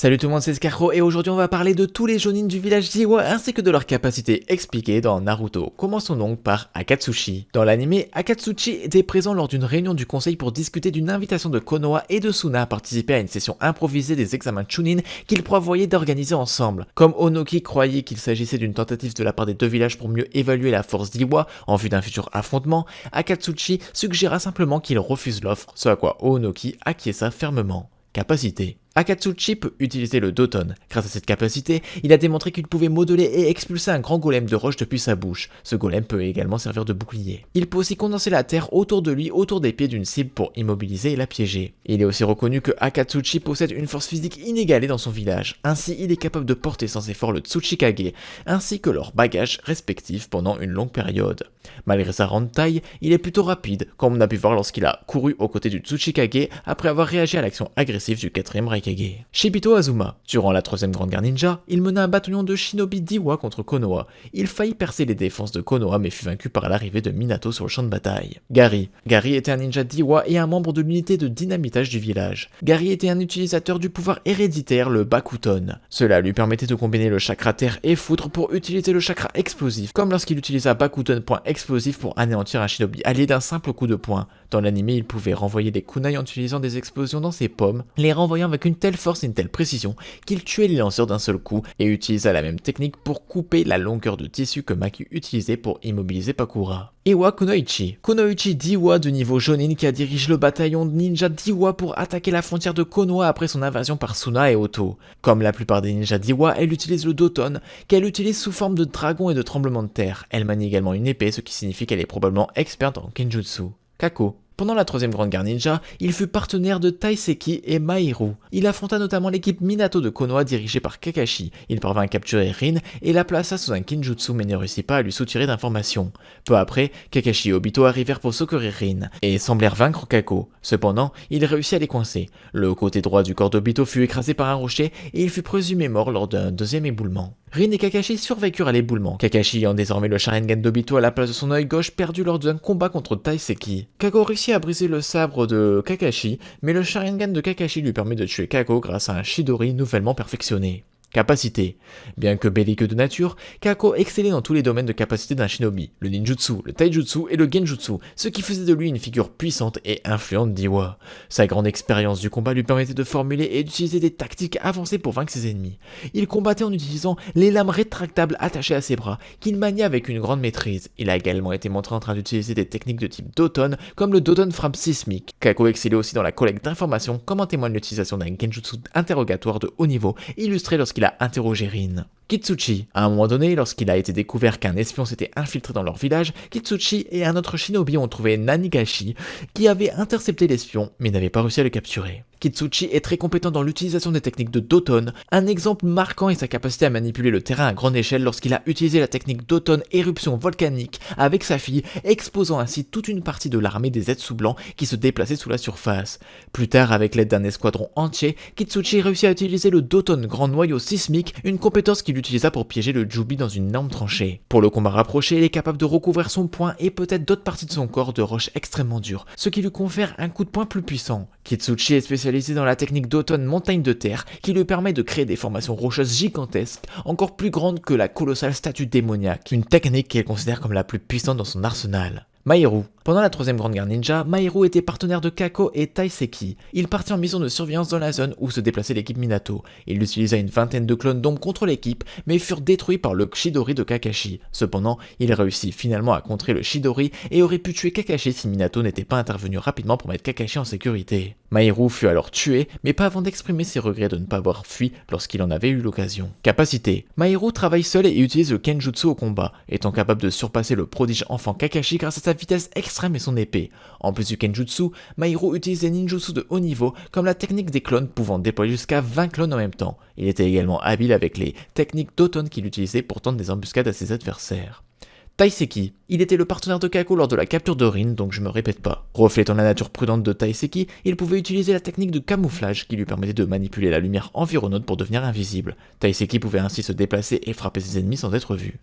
Salut tout le monde, c'est Scarecrow et aujourd'hui on va parler de tous les Jonin du village d'Iwa ainsi que de leurs capacités expliquées dans Naruto. Commençons donc par Akatsuchi. Dans l'anime, Akatsuchi était présent lors d'une réunion du conseil pour discuter d'une invitation de Konoha et de Suna à participer à une session improvisée des examens Chunin qu'ils prévoyaient d'organiser ensemble. Comme Onoki croyait qu'il s'agissait d'une tentative de la part des deux villages pour mieux évaluer la force d'Iwa en vue d'un futur affrontement, Akatsuchi suggéra simplement qu'il refuse l'offre, ce à quoi Onoki acquiesça fermement. Capacité. Akatsuchi peut utiliser le Doton. Grâce à cette capacité, il a démontré qu'il pouvait modeler et expulser un grand golem de roche depuis sa bouche. Ce golem peut également servir de bouclier. Il peut aussi condenser la terre autour de lui, autour des pieds d'une cible pour immobiliser et la piéger. Il est aussi reconnu que Akatsuchi possède une force physique inégalée dans son village. Ainsi, il est capable de porter sans effort le Tsuchikage, ainsi que leurs bagages respectifs pendant une longue période. Malgré sa grande taille, il est plutôt rapide, comme on a pu voir lorsqu'il a couru aux côtés du Tsuchikage après avoir réagi à l'action agressive du 4ème Raikage. Shibito Azuma. Durant la 3ème Grande Guerre Ninja, il mena un bataillon de shinobi d'Iwa contre Konoha. Il faillit percer les défenses de Konoha mais fut vaincu par l'arrivée de Minato sur le champ de bataille. Gary. Gary était un ninja d'Iwa et un membre de l'unité de dynamitage du village. Gary était un utilisateur du pouvoir héréditaire, le Bakuton. Cela lui permettait de combiner le chakra terre et foudre pour utiliser le chakra explosif, comme lorsqu'il utilisa Bakuton point explosif pour anéantir un shinobi allié d'un simple coup de poing. Dans l'anime, il pouvait renvoyer des kunai en utilisant des explosions dans ses pommes, les renvoyant avec une telle force et une telle précision qu'il tuait les lanceurs d'un seul coup et utilisa la même technique pour couper la longueur de tissu que Maki utilisait pour immobiliser Pakura. Iwa Kunoichi. Kunoichi d'Iwa de niveau Jonin qui a dirigé le bataillon ninja d'Iwa pour attaquer la frontière de Konoha après son invasion par Suna et Oto. Comme la plupart des ninjas d'Iwa, elle utilise le Doton, qu'elle utilise sous forme de dragon et de tremblement de terre. Elle manie également une épée, ce qui signifie qu'elle est probablement experte en Kenjutsu. Kako. Pendant la 3ème Grande Guerre Ninja, il fut partenaire de Taiseki et Mahiru. Il affronta notamment l'équipe Minato de Konoha dirigée par Kakashi. Il parvint à capturer Rin et la plaça sous un Kenjutsu mais ne réussit pas à lui soutirer d'informations. Peu après, Kakashi et Obito arrivèrent pour secourir Rin et semblèrent vaincre Kako. Cependant, il réussit à les coincer. Le côté droit du corps d'Obito fut écrasé par un rocher et il fut présumé mort lors d'un deuxième éboulement. Rin et Kakashi survécurent à l'éboulement, Kakashi ayant désormais le Sharingan d'Obito à la place de son œil gauche perdu lors d'un combat contre Taiseki. Kako réussit à briser le sabre de Kakashi, mais le Sharingan de Kakashi lui permet de tuer Kako grâce à un Chidori nouvellement perfectionné. Capacité. Bien que belliqueux de nature, Kako excellait dans tous les domaines de capacité d'un shinobi, le ninjutsu, le taijutsu et le genjutsu, ce qui faisait de lui une figure puissante et influente d'Iwa. Sa grande expérience du combat lui permettait de formuler et d'utiliser des tactiques avancées pour vaincre ses ennemis. Il combattait en utilisant les lames rétractables attachées à ses bras, qu'il maniait avec une grande maîtrise. Il a également été montré en train d'utiliser des techniques de type Doton, comme le Doton frappe sismique. Kako excellait aussi dans la collecte d'informations, comme en témoigne l'utilisation d'un genjutsu interrogatoire de haut niveau, illustré lorsqu'il a interrogé Rin. Kitsuchi. À un moment donné, lorsqu'il a été découvert qu'un espion s'était infiltré dans leur village, Kitsuchi et un autre shinobi ont trouvé Nanigashi, qui avait intercepté l'espion, mais n'avait pas réussi à le capturer. Kitsuchi est très compétent dans l'utilisation des techniques de Doton. Un exemple marquant est sa capacité à manipuler le terrain à grande échelle lorsqu'il a utilisé la technique Doton éruption volcanique avec sa fille, exposant ainsi toute une partie de l'armée des Zetsu blancs qui se déplaçait sous la surface. Plus tard, avec l'aide d'un escadron entier, Kitsuchi réussit à utiliser le Doton grand noyau sismique, une compétence qu'il utilisa pour piéger le Jubi dans une énorme tranchée. Pour le combat rapproché, il est capable de recouvrir son poing et peut-être d'autres parties de son corps de roches extrêmement dures, ce qui lui confère un coup de poing plus puissant. Kitsuchi est spécialisé dans la technique d'Auton montagne de terre qui lui permet de créer des formations rocheuses gigantesques, encore plus grandes que la colossale statue démoniaque, une technique qu'il considère comme la plus puissante dans son arsenal. Mahiru. Pendant la 3ème Grande Guerre Ninja, Mahiru était partenaire de Kako et Taiseki. Il partit en mission de surveillance dans la zone où se déplaçait l'équipe Minato. Il utilisa une vingtaine de clones d'ombres contre l'équipe, mais furent détruits par le Chidori de Kakashi. Cependant, il réussit finalement à contrer le Chidori et aurait pu tuer Kakashi si Minato n'était pas intervenu rapidement pour mettre Kakashi en sécurité. Mahiru fut alors tué, mais pas avant d'exprimer ses regrets de ne pas avoir fui lorsqu'il en avait eu l'occasion. Capacité. Mahiru travaille seul et utilise le Kenjutsu au combat, étant capable de surpasser le prodige enfant Kakashi grâce à sa vitesse extrême et son épée. En plus du Kenjutsu, Mahiru utilise des ninjutsu de haut niveau, comme la technique des clones pouvant déployer jusqu'à 20 clones en même temps. Il était également habile avec les techniques d'Auton qu'il utilisait pour tendre des embuscades à ses adversaires. Taiseki. Il était le partenaire de Kako lors de la capture de Rin, donc je me répète pas. Reflétant la nature prudente de Taiseki, il pouvait utiliser la technique de camouflage qui lui permettait de manipuler la lumière environnante pour devenir invisible. Taiseki pouvait ainsi se déplacer et frapper ses ennemis sans être vu.